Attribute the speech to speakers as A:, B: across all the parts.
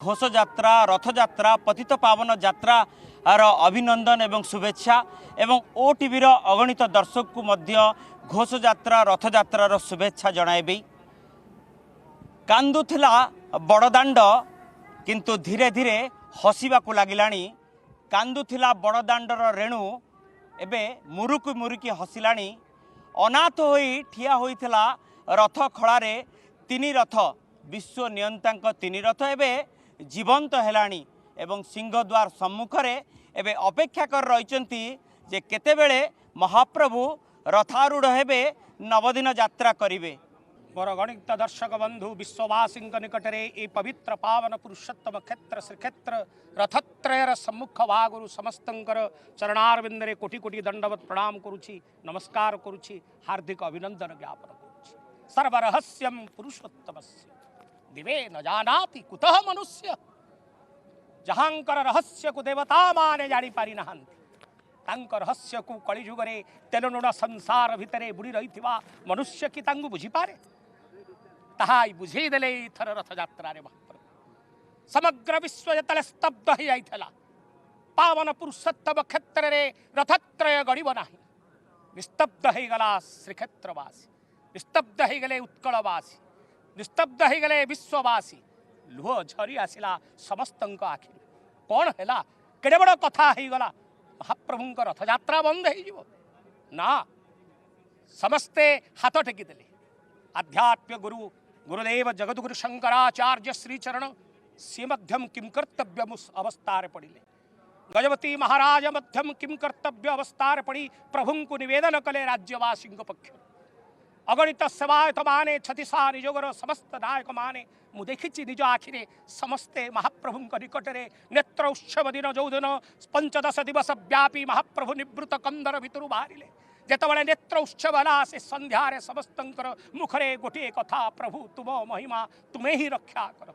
A: घोषयात्रा रथयात्रा पतित पावन यात्रा अभिनंदन एवं शुभेच्छा एवं ओटीवी अगणित दर्शक को मध्य घोषयात्रा रथयात्रार शुभेच्छा जणाइबी। कांदुथिला बड़दाण्ड किंतु धीरे धीरे हसिबाकु लागिलाणी। कांदुथिला बड़दाण्डर रेणु एबे मुरुकी मुरुकी हसिलाणी। अनाथ होई ठिया होइथिला रथ खड़ारे तीन रथ विश्व नियंतांक तीन रथ एबे जीवंत हेलाणी एवं सिंहद्वार सम्मुखरे एबे अपेक्षा कर रहिचंती जे केतेबेले महाप्रभु रथारूढ़ हेबे नवदिन यात्रा करिवे।
B: मोर गणित दर्शक बंधु विश्ववासी निकटरे ए पवित्र पावन पुरुषोत्तम क्षेत्र श्रीक्षेत्र रथत्रयर सम्मुख भागुरु समस्तंकर चरणारविंदरे कोटि कोटि दंडवत प्रणाम करुछि, नमस्कार करुछि, हार्दिक अभिनंदन ज्ञापन करुछि। सर्वरहस्यम पुरुषोत्तमस्य दिवे न जानाति कुतः मनुष्य। जहांकर रहस्य को देवता माने जानी पारि नहांती, तांक रहस्य को कलिजुगरे तेलनुण संसार भितरे बुड़ी रहिथिबा मनुष्य की तांगु बुझी पारे। ताहाई बुझी देले इथर रथयात्रा रे महाप्रभु। समग्र विश्व जतले स्तब्ध हो जाइथला पावन पुरुषोत्तम क्षेत्र रे रथत्रय गड़िब नाही। निस्तब्ध हो गला श्रीक्षेत्रवासी, निस्तब्ध हो गले उत्कलवासी, निस्तब्ध हो गले विश्ववासी। लुह झरी आसिला समस्तंक आखि। कौन हैला केडे बड़ कथा हो गला महाप्रभुंक रथयात्रा बंद हो ना। समस्ते हाथ टेकीदेले। आध्यात्म गुरु गुरुदेव जगद्गुरु शंकराचार्य श्रीचरण सी मध्यम किम कर्तव्य अवस्था पड़े। गजपति महाराज मध्यम किम कर्तव्य अवस्था पड़ी प्रभु को निवेदन कले राज्यवासी पक्ष। अगणित सेवायत माने छतिसा निजोगर समस्त नायक माने मु देखी निज आखिरे समस्ते महाप्रभु निकटरे नेत्र उत्सव दिन जो दिन 15 दिवस व्यापी महाप्रभु निवृत्त कंदर भितर बाहरिले। जेतबले नेत्र उत्सव हला से संध्यारे समस्तंकर मुखरे गोटे कथा, प्रभु तुम महिमा तुम्हें ही रक्षा कर।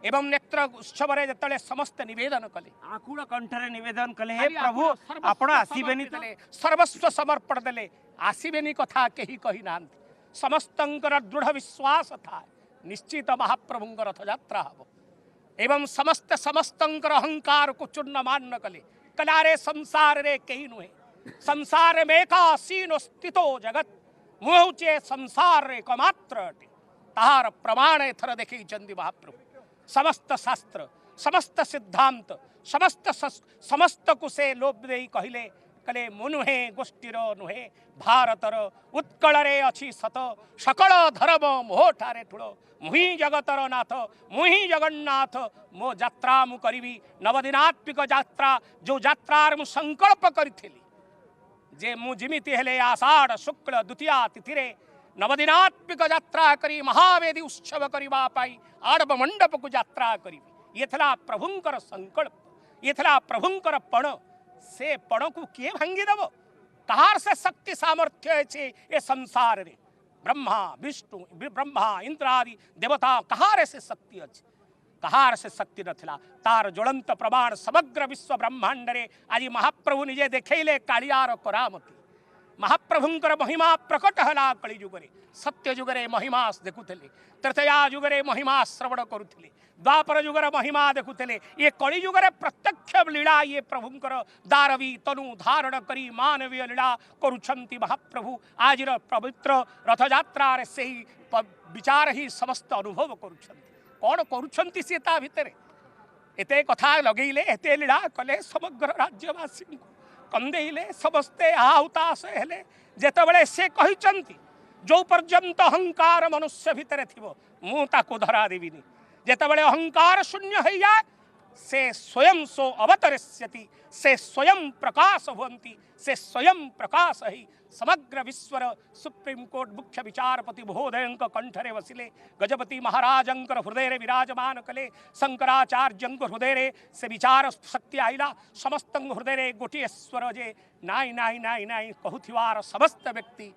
B: एवं नेत्र उत्सव जिते समस्त निवेदन कले,
A: आकुल कंठरे निवेदन कले, हे प्रभु आपण आसीबेनी तो
B: सर्वस्व समर्पण देले। आसीबेनी कथा कही कही ना। समस्तंकर दृढ़ विश्वास था निश्चित महाप्रभुंक रथयात्रा हम। एवं समस्त समस्तंकर अहंकार को चूर्ण मान कले। कलारे संसार रे कही नुहे, संसार में एकासीन स्थितो जगत मुहुचे संसार रे एकमात्र अटे। ताहार प्रमाण एथर देखी चंदी महाप्रभु। समस्त शास्त्र समस्त सिद्धांत समस्त कुसे लोभ दे कहले कले मु नुहे गोष्ठीर नुहे भारतर उत्कलरे अच्छी सत सकल धर्म मोठारे ठुल मुही जगतर नाथ मुही जगन्नाथ मो यात्रा मु करी नवदिनात्मिक यात्रा जो यात्रार मु संकल्प करी जे मु जिमिति हेले आषाढ़ शुक्ल द्वितीया तिथिरे नवदिनात्मिक यात्रा करी महावेदी उत्सव करबा पाई आड़ब मंडप को यात्रा करी। ये थला प्रभुंकर संकल्प, ये थला प्रभुंकर पण। से पण को किए भांगी देव? कहार से शक्ति सामर्थ्य है ये संसार रे? ब्रह्मा विष्णु ब्रह्मा इंद्र आदि देवता कहार से शक्ति अच्छे? कहार से शक्ति नथिला। तार ज्वलंत प्रमाण समग्र विश्व ब्रह्मांड रे आज महाप्रभु निजे देखैले कालियार करामती। महाप्रभुंकर महिमा प्रकट हला कली जुगरे। सत्य जुगरे महिमा देखुले, तृतीया जुगरे महिमा श्रवण करुले, द्वापर जुगर महिमा देखुले। ये कली जुगरे प्रत्यक्ष लीला ये प्रभुंकर दारवी तनु धारण करी मानवीय लीला करुछंती महाप्रभु। आज पवित्र रथयात्रा से ही विचार ही समस्त अनुभव करुछंती। कौन करुछंती से ता भितरे एते कथा लगेले, एते लीला कले समग्र राज्यवासी कंदेले समस्ते आहुताश हेले। जेतबेले से कहिचंती जो पर्यंत अहंकार मनुष्य भितर थिबो मु ताको धरा देविनी। जेतबेले अहंकार शून्य हो जाए से स्वयं सो अवतरिष्यति, से स्वयं प्रकाश हुवंती, से स्वयं प्रकाश ही समग्र विश्वर सुप्रीम कोर्ट मुख्य विचारपति महोदयंक कंठरे वसिले। गजपति महाराजंकर हृदय विराजमान कले। शंकराचार्यंक हृदय से विचार शक्ति आईला। समस्त हृदय गोटे स्वर जे नाई नाई नाई नाई कहूथिवार समस्त व्यक्ति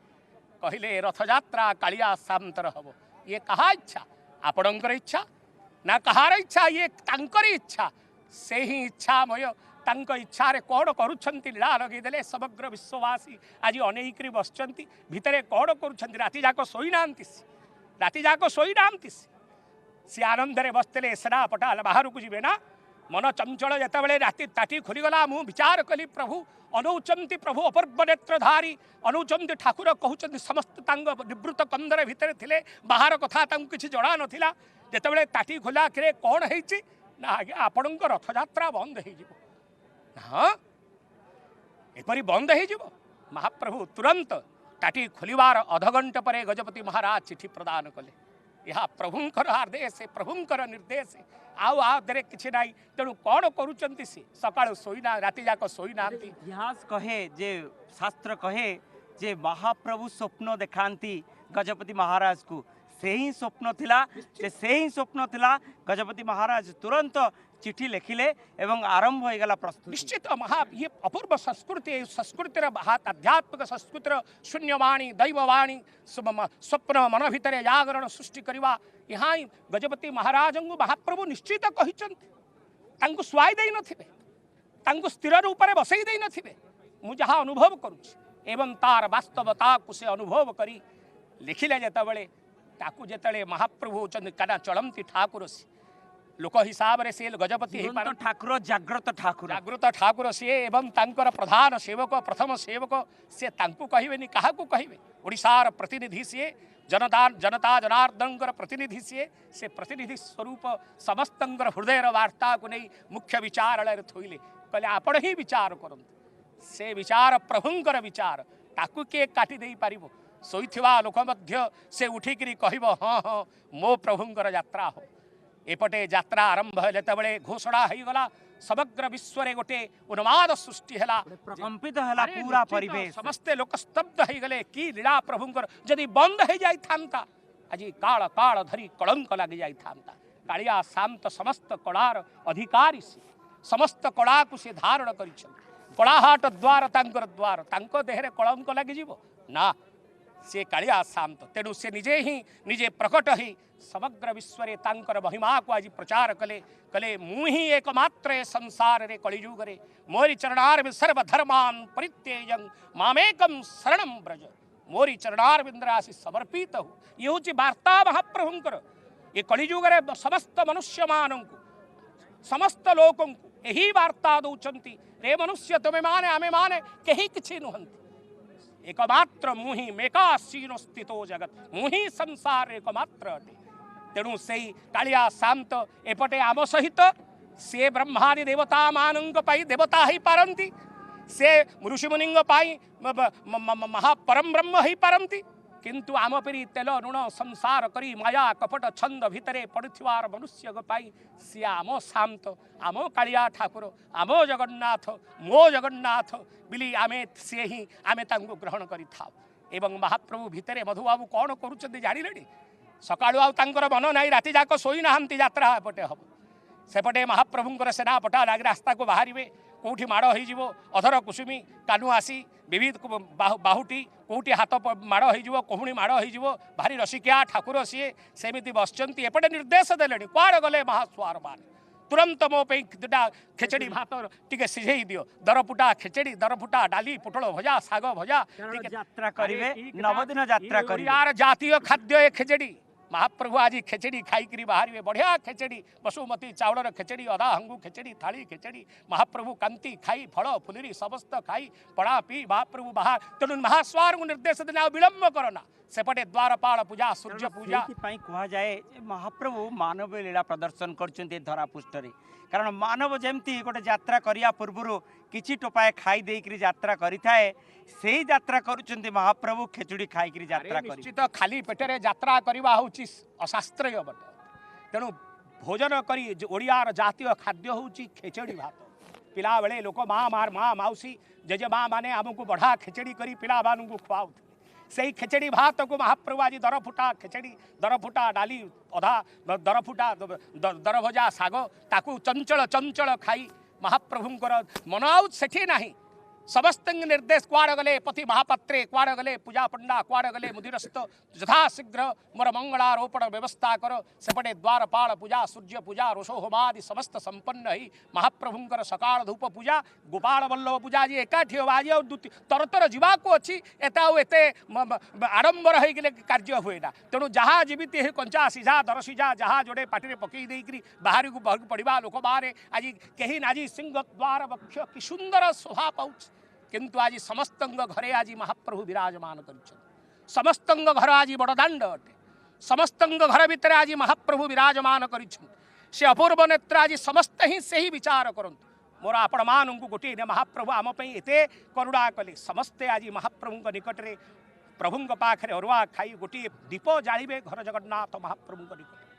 B: कहले रथयात्रा कालिया शांतर हब। ये कहा इच्छा? आपणकर इच्छा ना कहार इच्छा? ये तांकर इच्छा। से ही इच्छामय तांक इच्छा रे कौन करुछंती लीला लगेदेले। समग्र विश्ववासी आज अनेकरी बसचंती भितरे कौन करुछंती? राति जाक सोई नांती, राति जाक सोई नांती। सी आनंद बसते सेना पटाल बाहर को जी ना मन चंचल जिते राति ताटी खोलीगला मु विचार कली प्रभु अनौचंती प्रभु अपर्ब नेत्रधारी अनौचंती ठाकुर कहते समस्त निवृत्त कंदर भितर थिले बाहर कथा किसी जड़ा नाला जिते ताटी खोला कि कौन है ना आगे आपण रथयात्रा बंद हो हाँ एपरी बंद हो महाप्रभु तुरंत ताटी खोलिवार अधघंटे पर गजपति महाराज चिठी प्रदान कले यह प्रभुंकर आदेश प्रभुंकर निर्देश आदे किसी ना तेणु कौन करुँच सका शोना राति जाक शोना
A: इतिहास कहे जे शास्त्र कहे जे महाप्रभु स्वप्न देखाती गजपति महाराज को से ही स्वप्न थिला से ही स्वप्न थिला गजपति महाराज तुरंत चिठी लिखिले एवं आरंभ हो गला प्रस्तुति
B: निश्चित महा ये अपूर्व संस्कृति संस्कृतिर आध्यात्मिक संस्कृतिर शून्यवाणी दैववाणी स्वप्न मन भितर जागरण सृष्टि करवा यहाँ गजपति महाराज को महाप्रभु निश्चित कहते स्वाई दे नथिबे स्थिर रूप से बसई दे नथिबे मु जहाँ अनुभव करुच्ची एवं तार वास्तवता को से अनुभव करी लिखिले जेतबेले ताकू जेतबेले महाप्रभु होचंदी काना चलंती ठाकुर से लोक हिसाब से गजपति
A: ठाकुर
B: जागृत ठाकुर सी एवं तांकर प्रधान सेवक प्रथम सेवक सी कहे क्या कहे ओडिशार प्रतिनिधि सी जनता जनार्दन प्रतिनिधि सी से प्रतिनिधि स्वरूप समस्त हृदय वार्ता को नहीं मुख्य विचारालय थोइले कहले आपण ही विचार करंतु से विचार प्रभुंकर विचार ताकू किए काटी दे पारिबो सोईथिबा लोक मध्य से उठिकरी कहबो हाँ हाँ मो प्रभुंकर यात्रा हो एपटे यात्रा आरंभ हेतबेले घोषणा हो गला समग्र विश्व रे गोटे उन्माद सृष्टि है
A: प्रकंपित है पूरा परिवेश
B: समस्ते लोक स्तब्ध हो गले कि लीला प्रभुंकर जदि बंद हो जाई थांता आज काल काल धरी कलंक लग जाई थांता कालिया शांत समस्त कलार अधिकारी से समस्त कला को से धारण करिछन कलाहाट द्वार तांकर द्वार तांको देहरे कलंक लगी जीवो ना से कालिया शांत तेणु से निजे ही निजे प्रकट ही समग्र विश्व रे तांकर महिमा को आज प्रचार कले कले मु ही एकमात्र संसार रे कलियुग रे मोरी चरणार में सर्वधर्मान परित्यजं मामेकम शरणं ब्रज मोरी चरणार बिंद्रासी समर्पित हो ये हूँ वार्ता महाप्रभुंकर ये कलियुग रे समस्त मनुष्य मानू समस्त लोकों को यही वार्ता दौरान रे मनुष्य तुम्हें माने आमे माने कहीं किसी नुहंती एकमात्र मुहि मेकासीनो स्थितो जगत मुहि संसार एकमात्र अटे तेणु से कालिया शांत एपटे आम सहित से ब्रह्मादि देवता मानंग पाई देवता ही पारंती से ऋषिमुनिंग पाई महापरम ब्रह्म ही पारंती किंतु आम परी तेल ऋण संसार करी माया कपट छंद भितरे पड़ुथिवार मनुष्य पाई सी आम शांत आम कालिया ठाकुर आम जगन्नाथ मो जगन्नाथ बिली आमे से ही आमे तांको ग्रहण करि थाओ एवं महाप्रभु भितरे मधुबाबू कौन करुचंदी जानिलेनी सकाळु आउ तांकर मन नाई राति जाक सोई नाहंती यात्रा एपटे हम सेपटे महाप्रभुंकर सेना पटा लाग रास्ता को बाहरिबे कोठी माड़ हो अधर कुसुमी कानु आसी विविध बाहुटी कोठी हाथ माड़ हो कोहुणी माड़ हो भारी रसिकिया ठाकुर सीए सेमिति बसचंती एपटे निर्देश देले कुआड़ गले महास्वार मान तुरंत मो पे दुटा खेचड़ी भात टिके सिझेई दियो दरफुटा खेचड़ी दरफुटा डाली पुटल भजा साग भजा
A: यात्रा करिवे नवदिन यात्रा करिवे
B: यार जातीय खाद्य ए खेचड़ी महाप्रभु आज खेचड़ी खाई बाहर बढ़िया खेचड़ी बसुमती चाउलर खेचड़ी अदा हंगु खेचड़ी थाली खेचड़ी महाप्रभु कांति खाई फल फुलरी समस्त खाई पड़ा पी महाप्रभु बाहर तेणु महास्वार को निर्देश देना विलंब करना सेपटे द्वारपाल पूजा सूर्य पूजा
A: कह जाए महाप्रभु मानव लीला प्रदर्शन कर धरा पृष्ठ कारण मानव जमती गोटे यात्रा करिया पूर्व किछि टोपाए खाई देकरी यात्रा करिथाए सेही यात्रा करुचंती महाप्रभु खेचुड़ी खाई यात्रा
B: निश्चित खाली पेटरे यात्रा करवा होची अशास्त्रीय बट तेणु भोजन करी ओडियार जातीय खाद्य होची खेचड़ी भात पिला बेले लोक माँ माउसी जेजे माँ माने आमको बढ़ा खेचड़ी करी पिला बानू खुआउथे से खेचड़ी भात को महाप्रभु आज दरफुटा खेचड़ी दरफुटा डाली अधा दरफुटा दरभजा साग ताकू चंचल चंचल खाई महाप्रभुंकर मन आउ सेठी नाही समस्त निर्देश कुआड़ गले पति महापात्रे कुआड़ गले पूजा पंडा कुआड़ गले मुदिरस्त यथाशीघ्र मोर मंगलारोपण व्यवस्था कर सेपटे द्वारपाल पूजा सूर्य पूजा रोषो होमादि समस्त संपन्न ही महाप्रभुंकर सकाळ धूप पूजा गोपाल वल्लभ पूजा जी एकाठी हो आज तरतर जीवाको अच्छी एता एते आडंबर होइगले कार्य हुएना तेणु जहाँ जीवित हे कंचा सीझा दर सीझा जहाँ जोड़े पाटी पकई देकरी बाहर को पड़ा लोक बाहर आज कहीं आज सिंह द्वार वक्ष कि सुंदर शोभा पाउछ किंतु आज समस्त घरे आज महाप्रभु विराजमान कर समस्त घर आज बड़दाण्ड अटे समस्त घर भितर आज महाप्रभु विराजमान कर से अपूर्व नेत्र आज समस्त ही से ही विचार करंतु मोर आपण मानू गोटे महाप्रभु आम एते करुणा कले समस्ते आज महाप्रभु निकट में प्रभु पाखे अरुआ खाई गोटे दीप जालिबे घर जगन्नाथ महाप्रभु निकट